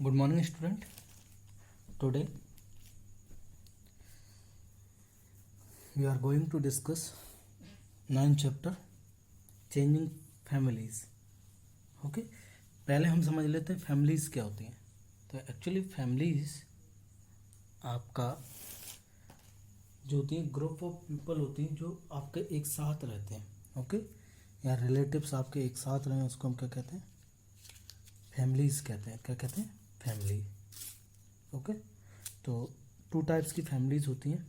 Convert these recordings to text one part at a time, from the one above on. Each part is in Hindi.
Good morning, student. Today we are going to discuss 9th chapter changing families. Okay पहले हम समझ लेते हैं फैमिलीज़ क्या होती हैं. तो एक्चुअली फैमिलीज़ आपका जो होती है ग्रुप ऑफ पीपल होती हैं जो आपके एक साथ रहते हैं. ओके या रिलेटिव्स आपके एक साथ रहे हैं उसको हम क्या कहते हैं, फैमिलीज़ कहते हैं. क्या कहते हैं, फैमिली. ओके तो टू टाइप्स की फैमिलीज़ होती हैं,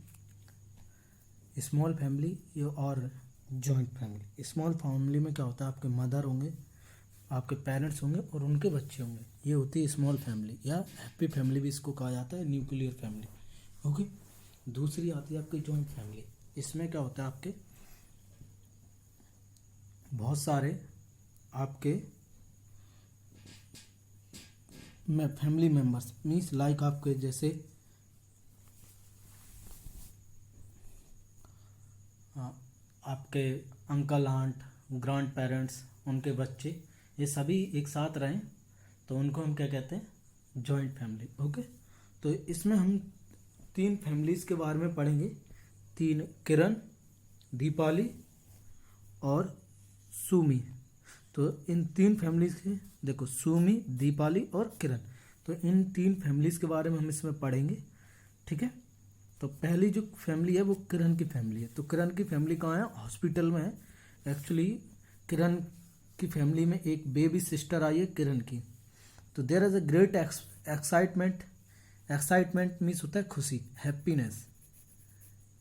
स्मॉल फैमिली और जॉइंट फैमिली. स्मॉल फैमिली में क्या होता है, आपके मदर होंगे, आपके पेरेंट्स होंगे और उनके बच्चे होंगे. ये होती है स्मॉल फैमिली या हैप्पी फैमिली भी इसको कहा जाता है, न्यूक्लियर फैमिली. ओके दूसरी आती है आपकी जॉइंट फैमिली. इसमें क्या होता है, आपके बहुत सारे आपके फैमिली मेम्बर्स मीन्स लाइक आपके जैसे आपके अंकल आंट ग्रैंड पेरेंट्स उनके बच्चे ये सभी एक साथ रहें तो उनको हम क्या कहते हैं, जॉइंट फैमिली. ओके तो इसमें हम तीन फैमिलीज़ के बारे में पढ़ेंगे. तीन, किरण, दीपाली और सुमी. तो इन तीन फैमिलीज़ के देखो, सुमी, दीपाली और किरण. तो इन तीन फैमिलीज़ के बारे में हम इसमें पढ़ेंगे. ठीक है. तो पहली जो फैमिली है वो किरण की फैमिली है. तो किरण की फैमिली कहाँ है, हॉस्पिटल में है. एक्चुअली किरण की फैमिली में एक बेबी सिस्टर आई है किरण की. तो there is a great excitement. Excitement means होता है खुशी, हैप्पीनेस.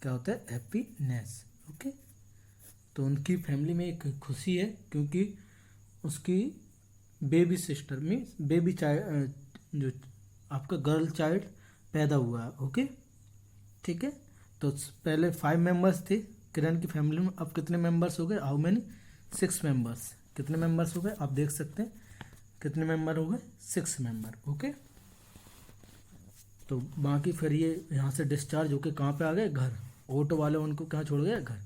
क्या होता है, हैप्पीनेस. ओके तो उनकी फैमिली में एक खुशी है क्योंकि उसकी baby sister means baby child जो आपका गर्ल चाइल्ड पैदा हुआ है. ओके ठीक है. तो पहले 5 मेंबर्स थे किरण की फैमिली में. अब कितने मेंबर्स हो गए, हाउ मैनी, 6 मेंबर्स. कितने मेंबर्स हो गए आप देख सकते हैं, कितने मेंबर हो गए, 6 मेंबर. ओके तो बाकी फिर ये यहाँ से डिस्चार्ज होके कहाँ पे आ गए, घर. ऑटो वाले उनको कहाँ छोड़ गए, घर.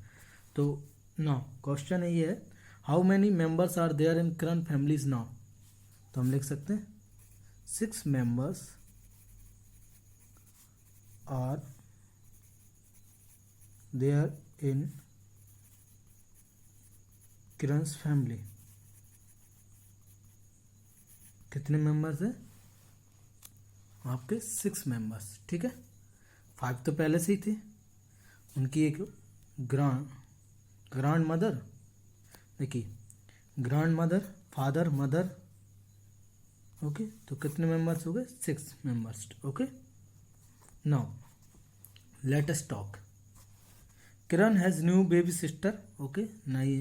तो नाउ क्वेश्चन ये है, how many members are there in Kiran families now. तो हम लिख सकते हैं 6 members are there in Kiran's family. कितने मेंबर्स हैं आपके, 6 मेंबर्स. ठीक है. 5 तो पहले से ही थे. उनकी एक ग्रैंड मदर, देखिए grandmother, father, mother. Okay तो कितने मेंबर्स हो गए, 6 members. Okay now let us talk. Kiran has new baby sister. Okay नई,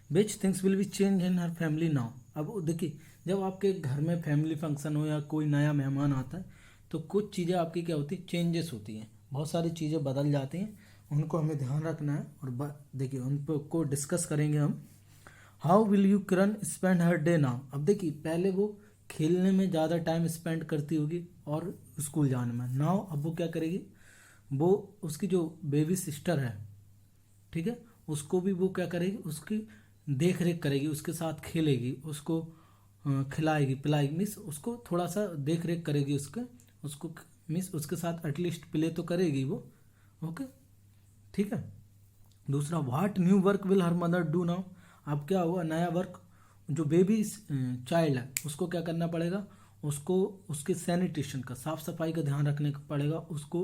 which things will be change in her family now. अब देखिए जब आपके घर में फैमिली फंक्शन हो या कोई नया मेहमान आता है तो कुछ चीज़ें आपकी क्या होती है, चेंजेस होती हैं. बहुत सारी चीज़ें बदल जाती हैं, उनको हमें ध्यान रखना है. और देखिए उन को डिस्कस करेंगे हम. How will you Kiran spend her day now. अब देखिए पहले वो खेलने में ज़्यादा टाइम स्पेंड करती होगी और स्कूल जाने में. नाउ अब वो क्या करेगी, वो उसकी जो बेबी सिस्टर है, ठीक है, उसको भी वो क्या करेगी, उसकी देख रेख करेगी, उसके साथ खेलेगी, उसको खिलाएगी पिलाएगी. मीन्स उसको थोड़ा सा देख रेख करेगी, उसको मीन्स उसके साथ एटलीस्ट प्ले तो करेगी वो. ओके ठीक है. दूसरा, what new work will her mother do now. अब क्या हुआ, नया वर्क, जो बेबी चाइल्ड है उसको क्या करना पड़ेगा, उसको उसके सैनिटेशन का, साफ सफाई का ध्यान रखने का पड़ेगा. उसको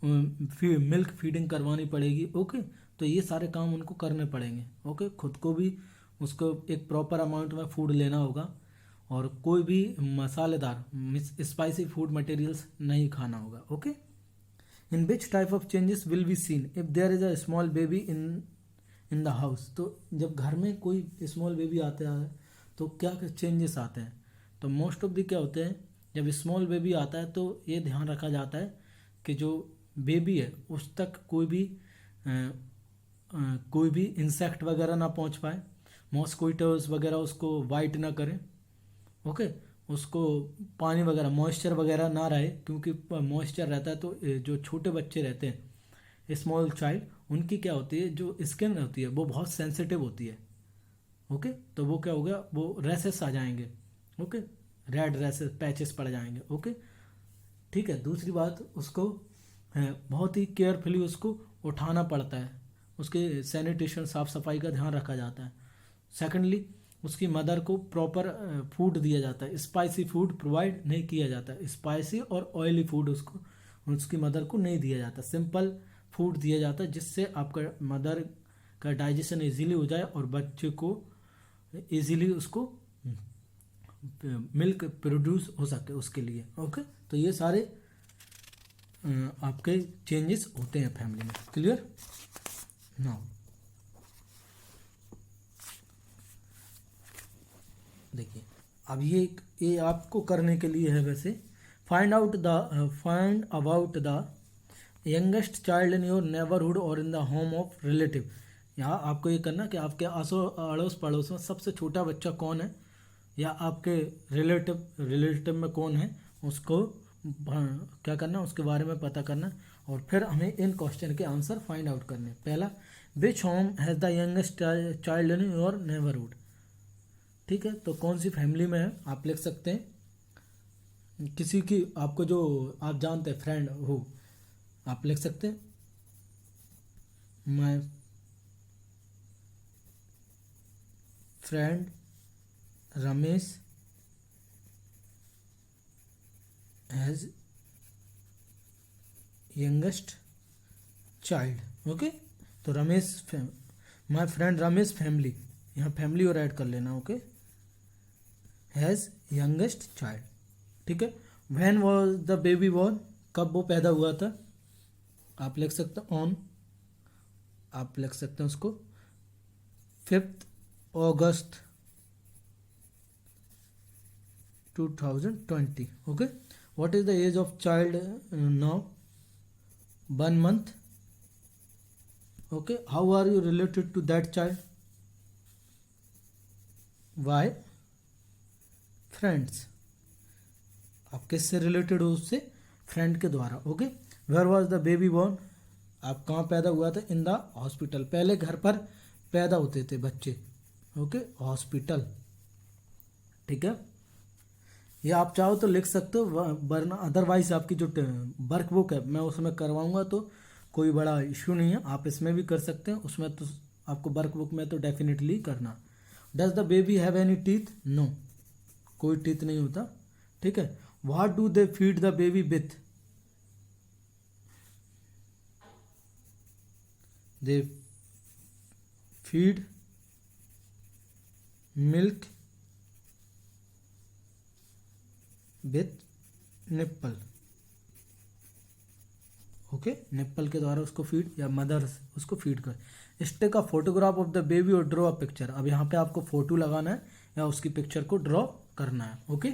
मिल्क फीडिंग करवानी पड़ेगी. ओके तो ये सारे काम उनको करने पड़ेंगे. ओके खुद को भी उसको एक प्रॉपर अमाउंट में फूड लेना होगा और कोई भी मसालेदार स्पाइसी फूड मटेरियल्स नहीं खाना होगा. Okay in which type of changes will be seen if there is a small baby in the house. तो जब घर में कोई स्मॉल बेबी आता है तो क्या चेंजेस आते हैं. तो मोस्ट ऑफ द क्या होते हैं, जब स्मॉल बेबी आता है तो ये ध्यान रखा जाता है कि जो बेबी है उस तक कोई भी इंसेक्ट वगैरह ना पहुंच पाए, मॉस्किटोज वगैरह उसको वाइट ना करें. ओके उसको पानी वगैरह मॉइस्चर वगैरह ना रहे, क्योंकि मॉइस्चर रहता है तो जो छोटे बच्चे रहते हैं स्मॉल चाइल्ड, उनकी क्या होती है, जो स्किन होती है वो बहुत सेंसिटिव होती है. ओके तो वो क्या हो गया, वो रैसेस आ जाएंगे. ओके रेड रैसेस पैचेस पड़ जाएंगे। ओके, ठीक है। दूसरी बात, उसको बहुत ही केयरफुली उसको उठाना पड़ता है, उसके सैनिटेशन साफ सफाई का ध्यान रखा जाता है। सेकेंडली, उसकी मदर को प्रॉपर फूड दिया जाता है, स्पाइसी फूड प्रोवाइड नहीं किया जाता। स्पाइसी और ऑयली फूड उसको उसकी मदर को नहीं दिया जाता, सिंपल फूड दिया जाता है जिससे आपका मदर का डाइजेशन इजीली हो जाए और बच्चे को इजीली उसको मिल्क प्रोड्यूस हो सके उसके लिए। ओके, तो ये सारे आपके चेंजेस होते हैं फैमिली में। क्लियर? नाउ देखिए, अब ये आपको करने के लिए है वैसे। Find about the youngest child in your neighbourhood और in the home of relative. यहाँ आपको ये करना कि आपके अड़ोस पड़ोस में सबसे छोटा बच्चा कौन है या आपके रिलेटिव में कौन है, उसको क्या करना, उसके बारे में पता करना और फिर हमें इन क्वेश्चन के आंसर फाइंड आउट करने। पहला, which home has the youngest child in your neighbourhood. ठीक है, तो कौन सी फैमिली में है आप लिख सकते हैं, किसी की आपको जो आप जानते हैं फ्रेंड हो आप लिख सकते हैं, my friend Ramesh has youngest child. Okay, तो माय फ्रेंड रमेश फैमिली, यहाँ फैमिली और ऐड कर लेना। Okay, has youngest child. ठीक है, when was the baby born, कब वो पैदा हुआ था, आप लिख सकते हैं ऑन, आप लिख सकते हैं उसको 5 अगस्त 2020। Okay, what is the age of child now, 1 month। Okay, how are you related to that child, why friends. आप किससे रिलेटेड हो, उससे फ्रेंड के द्वारा। Okay, where was the baby born, आप कहाँ पैदा हुआ था, इन द हॉस्पिटल। पहले घर पर पैदा होते थे बच्चे। Okay, hospital. ठीक है, ये आप चाहो तो लिख सकते हो, वरना अदरवाइज आपकी जो वर्कबुक है मैं उसमें करवाऊंगा तो कोई बड़ा इश्यू नहीं है, आप इसमें भी कर सकते हैं। उसमें तो आपको वर्कबुक में तो डेफिनेटली करना। Does the baby have any teeth, no, कोई टीथ नहीं होता। ठीक है, what do they feed the baby with, they feed milk with nipple. Okay, nipple के द्वारा उसको फीड या मदर उसको फीड कर। Take a photograph of the baby और ड्रॉ अ पिक्चर। अब यहाँ पे आपको फोटो लगाना है या उसकी पिक्चर को ड्रॉ करना है। ओके,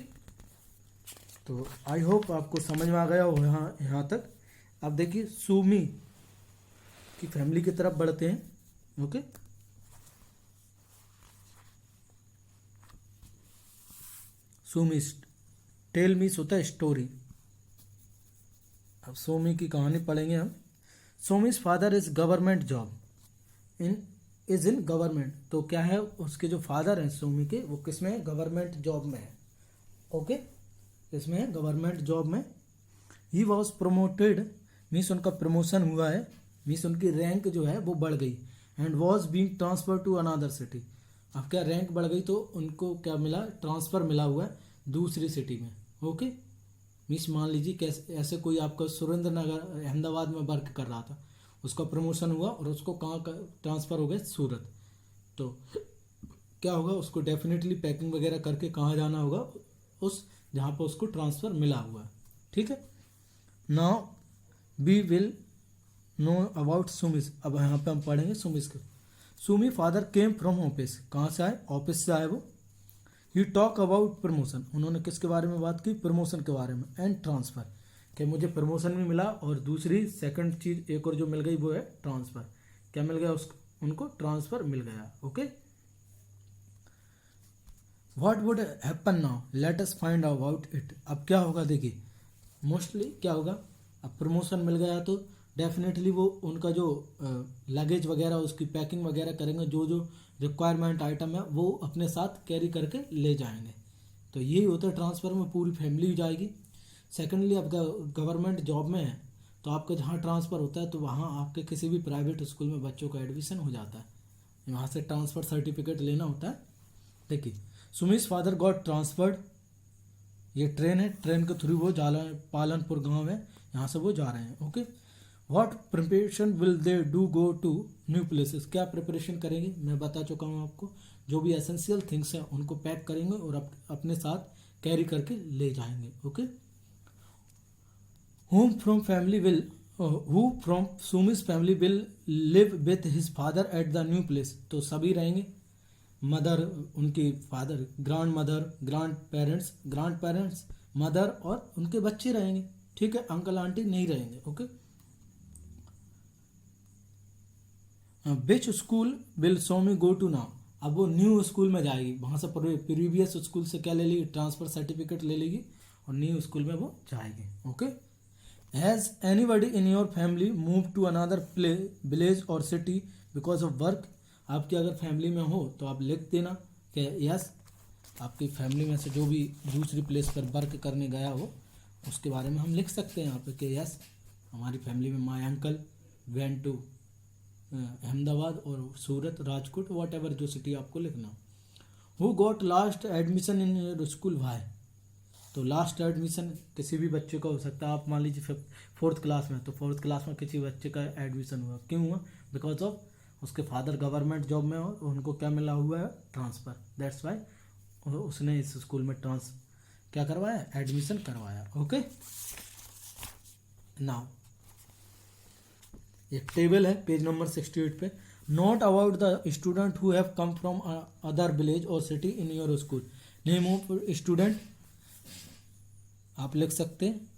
तो आई होप आपको समझ में आ गया हो यहाँ तक। अब देखिए सुमी की फैमिली की तरफ बढ़ते हैं। ओके, सुमी टेल मी होता है स्टोरी। अब सोमी की कहानी पढ़ेंगे हम। Somi's father is government job is in government. तो क्या है, उसके जो फादर हैं सोमी के, वो किस में है, गवर्नमेंट जॉब में है। ओके, किसमें है, गवर्नमेंट जॉब में। ही वॉज प्रोमोटेड, मीन्स उनका प्रमोशन हुआ है, मीन्स उनकी रैंक जो है वो बढ़ गई। And was being transfer to another city. अब क्या रैंक बढ़ गई तो उनको क्या मिला, ट्रांसफर मिला हुआ है दूसरी सिटी में। ओके, मीन्स मान लीजिए कैसे ऐसे कोई आपका सुरेंद्र नगर अहमदाबाद में वर्क कर रहा था, उसका प्रमोशन हुआ और उसको कहाँ ट्रांसफ़र हो गया, सूरत। तो क्या होगा, उसको डेफिनेटली पैकिंग वगैरह करके कहाँ जाना होगा, उस जहाँ पर उसको ट्रांसफ़र मिला हुआ है। ठीक है, now we will know about Sumi's. अब यहाँ पे हम पढ़ेंगे सुमिस के। Sumi father came from office, कहाँ से आए, ऑफिस से आए वो। ही टॉक अबाउट प्रमोशन, उन्होंने किसके बारे में बात की, प्रमोशन के बारे में। एंड ट्रांसफ़र, कि मुझे प्रमोशन भी मिला और दूसरी सेकंड चीज़ एक और जो मिल गई वो है ट्रांसफ़र। क्या मिल गया उनको, ट्रांसफ़र मिल गया। Okay, what would happen now, let us find about it. अब क्या होगा, देखिए मोस्टली क्या होगा, अब प्रमोशन मिल गया तो डेफिनेटली वो उनका जो लगेज वगैरह उसकी पैकिंग वगैरह करेंगे, जो जो रिक्वायरमेंट आइटम है वो अपने साथ कैरी करके ले जाएंगे। तो यही होता है ट्रांसफ़र में, पूरी फैमिली जाएगी। सेकेंडली, आप गवर्नमेंट जॉब में है तो आपका जहाँ ट्रांसफ़र होता है तो वहाँ आपके किसी भी प्राइवेट स्कूल में बच्चों का एडमिशन हो जाता है, वहाँ से ट्रांसफ़र सर्टिफिकेट लेना होता है। देखिए, सुमिस फादर गॉट ट्रांसफर्ड, ये ट्रेन है, ट्रेन के थ्रू वो जा रहे हैं, पालनपुर गांव है, यहाँ से वो जा रहे हैं। Okay, what preparation will they do go to new places, क्या प्रिपरेशन करेंगे, मैं बता चुका हूँ आपको। जो भी एसेंशियल थिंग्स हैं उनको पैक करेंगे और अपने साथ कैरी करके ले जाएंगे। Okay, whom from family will who from Sumi's family will live with his father at the new place, तो सभी रहेंगे, मदर, उनकी father, grand mother, grand parents, mother और उनके बच्चे रहेंगे। ठीक है, अंकल आंटी नहीं रहेंगे। Okay, which school will Somi go to now, अब वो न्यू स्कूल में जाएगी, वहाँ से प्रीवियस स्कूल से क्या ले लेगी, ट्रांसफ़र सर्टिफिकेट ले लेगी और न्यू स्कूल में वो जाएगी। Okay, has anybody in your family move to another village और सिटी बिकॉज ऑफ वर्क, आपकी अगर फैमिली में हो तो आप लिख देना कि यस, आपकी फैमिली में से जो भी दूसरी प्लेस पर वर्क करने गया हो उसके बारे में हम लिख सकते हैं यहाँ पे कि यस, हमारी फैमिली में my uncle went to Ahmedabad और सूरत, राजकोट, वॉट एवर जो सिटी आपको लिखना। Who got last admission in your school, why, तो लास्ट एडमिशन किसी भी बच्चे का हो सकता है। आप मान लीजिए 4th क्लास में, तो 4th क्लास में किसी बच्चे का एडमिशन हुआ, क्यों हुआ, बिकॉज ऑफ उसके फादर गवर्नमेंट जॉब में हो, उनको क्या मिला हुआ है, ट्रांसफ़र, दैट्स वाई उसने इस स्कूल में क्या करवाया, एडमिशन करवाया। ओके, नाउ एक टेबल है पेज नंबर 68 पे, note about the student who have come from other village और city in your school, name of student आप लिख सकते हैं,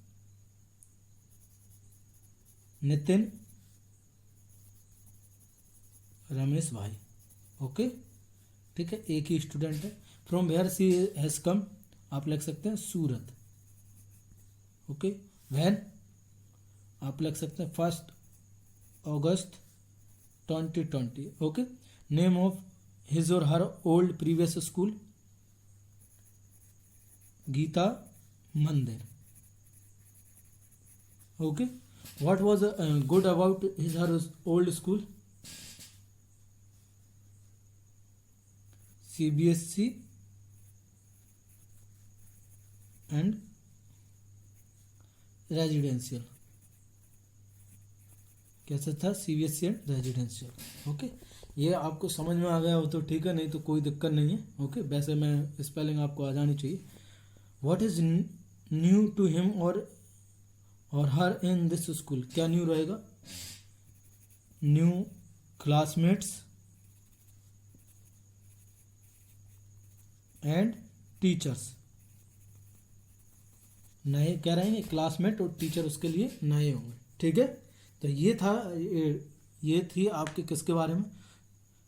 नितिन, रमेश भाई। ओके, ठीक है, एक ही स्टूडेंट है। From where she has come, आप लिख सकते हैं सूरत। ओके, वैन आप लिख सकते हैं 1 अगस्त 2020। Okay, name of his or her old previous school, Geeta Mandir. Okay, what was good about his her old school, CBSE and residential, कैसा था, CBSE एंड रेजिडेंशियल। ओके, ये आपको समझ में आ गया हो तो ठीक है, नहीं तो कोई दिक्कत नहीं है। ओके, वैसे मैं स्पेलिंग आपको आ जानी चाहिए। What is new to him or her in this school, क्या न्यू रहेगा, न्यू क्लासमेट्स एंड टीचर्स, नए क्या रहेंगे, क्लासमेट और टीचर उसके लिए नए होंगे। ठीक है, तो ये था, ये थी आपके किसके बारे में,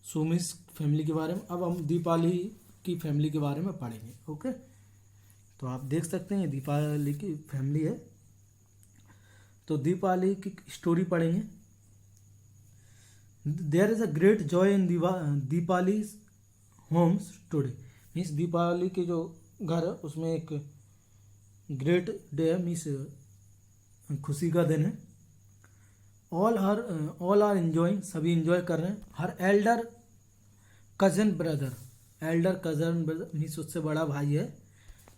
सुमिस फैमिली के बारे में। अब हम दीपाली की फैमिली के बारे में पढ़ेंगे। ओके, तो आप देख सकते हैं दीपाली की फैमिली है, तो दीपाली की स्टोरी पढ़ेंगे। There is a great joy in Deepali homes today, means Deepawali के जो घर है उसमें एक ग्रेट डे है, मीन्स खुशी का दिन है। ऑल आर एंजॉइंग, सभी इंजॉय कर रहे हैं। हर एल्डर कजन ब्रदर मीन्स उससे बड़ा भाई है,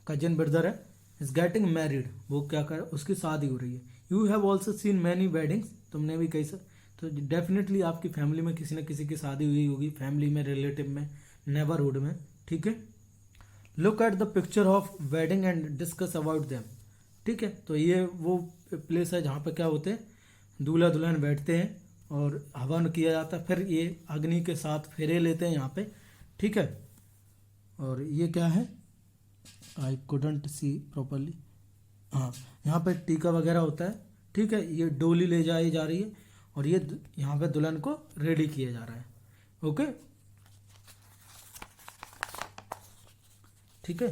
कजन ब्रदर है, इज गेटिंग मैरिड, वो क्या कर, उसकी शादी हो रही है। You have also seen many weddings, तुमने भी कही सर, तो डेफिनेटली आपकी फैमिली में किसी न किसी की शादी हुई होगी, फैमिली में, रिलेटिव में, नेबरहुड में। ठीक है, look at the picture of wedding and discuss about them. ठीक है, तो ये वो प्लेस है जहाँ पे क्या होते हैं, दूल्हा दुल्हन बैठते हैं और हवन किया जाता है, फिर ये अग्नि के साथ फेरे लेते हैं यहाँ पे। ठीक है, और ये क्या है, आई कुडंट सी प्रॉपरली, हाँ, यहाँ पे टीका वगैरह होता है। ठीक है, ये डोली ले जाई जा रही है और ये यहाँ पे दुल्हन को रेडी किया जा रहा है। ओके, ठीक है,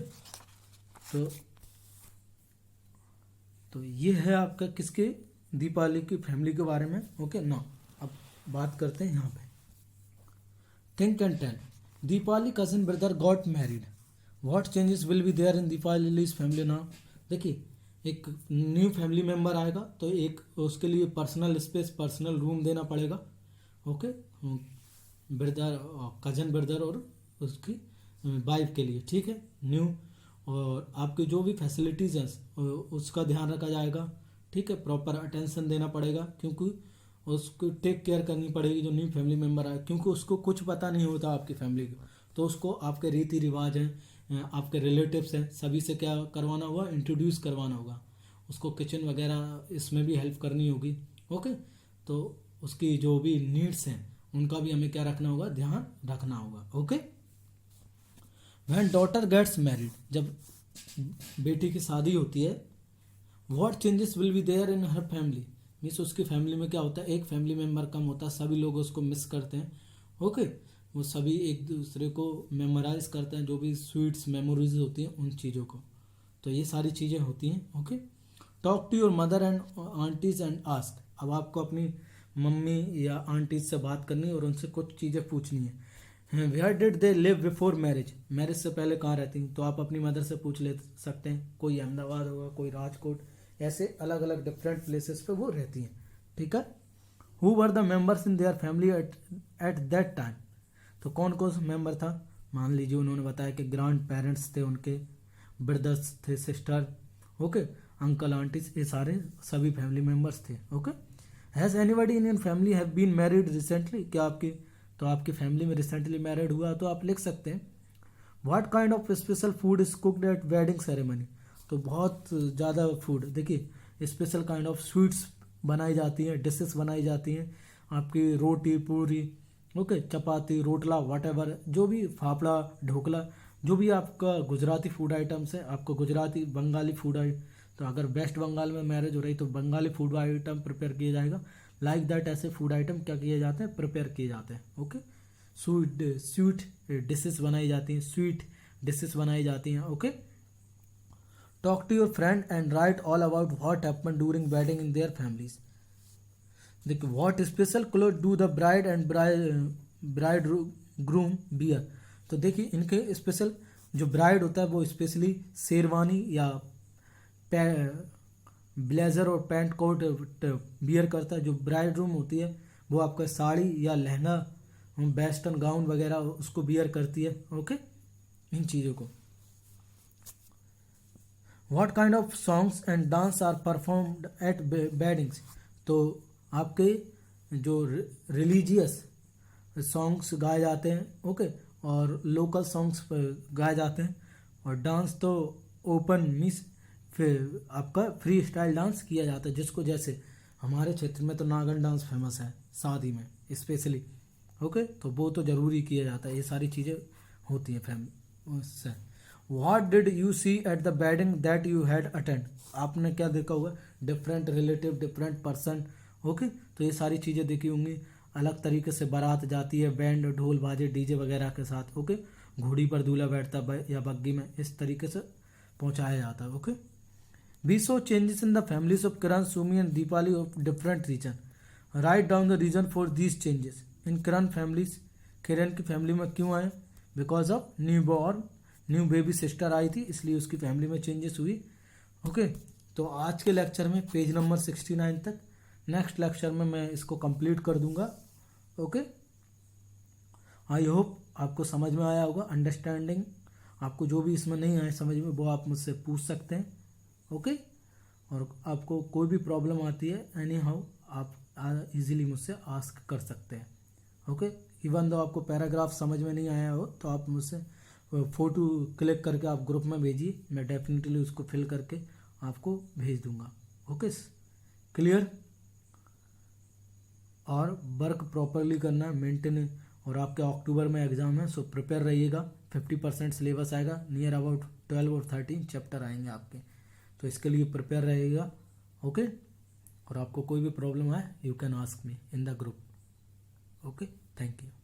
तो ये है आपका किसके, दीपाली की फैमिली के बारे में। ओके, ना अब बात करते हैं यहाँ पे, think and tell. Deepali cousin brother got married, what changes will be there in Deepali's family now. देखिए, एक न्यू फैमिली मेम्बर आएगा तो एक उसके लिए पर्सनल स्पेस, पर्सनल रूम देना पड़ेगा। ओके, ब्रदर, कजन ब्रदर और उसकी वाइफ के लिए, ठीक है, न्यू। और आपकी जो भी फैसिलिटीज़ हैं उसका ध्यान रखा जाएगा, ठीक है, प्रॉपर अटेंशन देना पड़ेगा, क्योंकि उसको टेक केयर करनी पड़ेगी जो न्यू फैमिली मेम्बर आए, क्योंकि उसको कुछ पता नहीं होता आपकी फैमिली को। तो उसको आपके रीति रिवाज हैं, आपके रिलेटिव्स हैं, सभी से क्या करवाना होगा, इंट्रोड्यूस करवाना होगा। उसको किचन वगैरह इसमें भी हेल्प करनी होगी। ओके, तो उसकी जो भी नीड्स हैं उनका भी हमें क्या रखना होगा, ध्यान रखना होगा। Okay, when daughter gets married, जब बेटी की शादी होती है, what changes will be there in her family, means उसकी फैमिली में क्या होता है, एक फैमिली मेम्बर कम होता है, सभी लोग उसको मिस करते हैं। ओके, वो सभी एक दूसरे को मेमोराइज करते हैं, जो भी स्वीट्स मेमोरीज होती हैं उन चीज़ों को। तो ये सारी चीज़ें होती हैं। Okay, talk to your mother and aunties and ask, अब आपको अपनी मम्मी या आंटीज से बात करनी है और उनसे कुछ चीज़ें पूछनी है। Where did they live before marriage, marriage से पहले कहाँ रहती हैं, तो आप अपनी मदर से पूछ ले सकते हैं। कोई अहमदाबाद होगा, कोई राजकोट, ऐसे अलग अलग डिफरेंट प्लेसेस पे वो रहती हैं, ठीक है। Who were the members in their family at that time, तो कौन कौन मेंबर था, मान लीजिए उन्होंने बताया कि ग्रैंड पेरेंट्स थे उनके, ब्रदर्स थे, सिस्टर, ओके, अंकल आंटीज, ये सारे सभी फैमिली मेंबर्स थे। Okay, has anybody in your family have been married recently, क्या आपकी, तो आपकी फैमिली में रिसेंटली मैरिड हुआ तो आप लिख सकते हैं। What kind of special food is cooked at wedding ceremony, तो बहुत ज़्यादा फूड, देखिए स्पेशल काइंड ऑफ स्वीट्स बनाई जाती हैं, डिशेस बनाई जाती हैं, आपकी रोटी पूरी, ओके, चपाती, रोटला, वट जो भी, फाफड़ा, ढोकला, जो भी आपका गुजराती फूड आइटम्स है, आपको गुजराती बंगाली फूड तो अगर वेस्ट बंगाल में मैरिज हो रही तो बंगाली फूड आइटम प्रिपेयर किया जाएगा। लाइक दैट ऐसे फूड आइटम क्या किए जाते हैं, प्रिपेयर किए जाते हैं। ओके, स्वीट डिशेस बनाई जाती हैं, स्वीट डिशेस बनाई जाती हैं। Okay, talk to your friend and write all about what happen during wedding in their family. देखिए, what special cloth do the bride and bridegroom wear, तो देखिए इनके स्पेशल, जो ब्राइड होता है वो स्पेशली शेरवानी या ब्लेजर और पैंट कोट बियर करता है। जो ब्राइड रूम होती है वो आपका साड़ी या लहंगा, वेस्टर्न गाउन वगैरह उसको बियर करती है। ओके, इन चीज़ों को। What kind of songs and dance are performed at weddings, तो आपके जो रिलीजियस सॉन्ग्स गाए जाते हैं, ओके, और लोकल सॉन्ग्स गाए जाते हैं, और डांस तो ओपन मीन्स फिर आपका फ्री स्टाइल डांस किया जाता है, जिसको जैसे हमारे क्षेत्र में तो नागन डांस फेमस है शादी में स्पेशली। ओके, तो वो तो ज़रूरी किया जाता है, ये सारी चीज़ें होती हैं फैमिली उससे। What did you see at the wedding that you had attend, आपने क्या देखा होगा, different relative, different person. Okay, तो ये सारी चीज़ें देखी होंगी। अलग तरीके से बारात जाती है, बैंड ढोल बाजे डीजे वगैरह के साथ। ओके, घोड़ी पर दूल्हा बैठता है या बग्गी में, इस तरीके से पहुंचाया जाता है। Okay, we saw changes in the families of Kiran, Sumi and Deepali of different region, write down the reason for these changes in Kiran families, Kiran की फैमिली में क्यों आए, because of new born, new baby sister आई थी इसलिए उसकी फैमिली में चेंजेस हुई। ओके, तो आज के लेक्चर में पेज नंबर 69 तक, नेक्स्ट लेक्चर में मैं इसको कंप्लीट कर दूंगा। ओके, आई होप आपको समझ में आया होगा। अंडरस्टैंडिंग, आपको जो भी इसमें नहीं आए समझ में वो आप मुझसे पूछ सकते हैं। ओके, और आपको कोई भी प्रॉब्लम आती है एनी हाउ आप इजीली मुझसे आस्क कर सकते हैं। ओके, इवन दो आपको पैराग्राफ समझ में नहीं आया हो तो आप मुझसे फ़ोटो क्लिक करके आप ग्रुप में भेजिए, मैं डेफिनेटली उसको फिल करके आपको भेज दूंगा। Okay, clear. और वर्क प्रॉपरली करना है, मेंटेन। और आपके अक्टूबर में एग्ज़ाम है, सो प्रिपेयर रहिएगा। 50% सिलेबस आएगा, नियर अबाउट 12 और 13 चैप्टर आएंगे आपके, तो इसके लिए प्रिपेयर रहेगा। ओके, और आपको कोई भी प्रॉब्लम आए you can ask me in the group. Okay, thank you.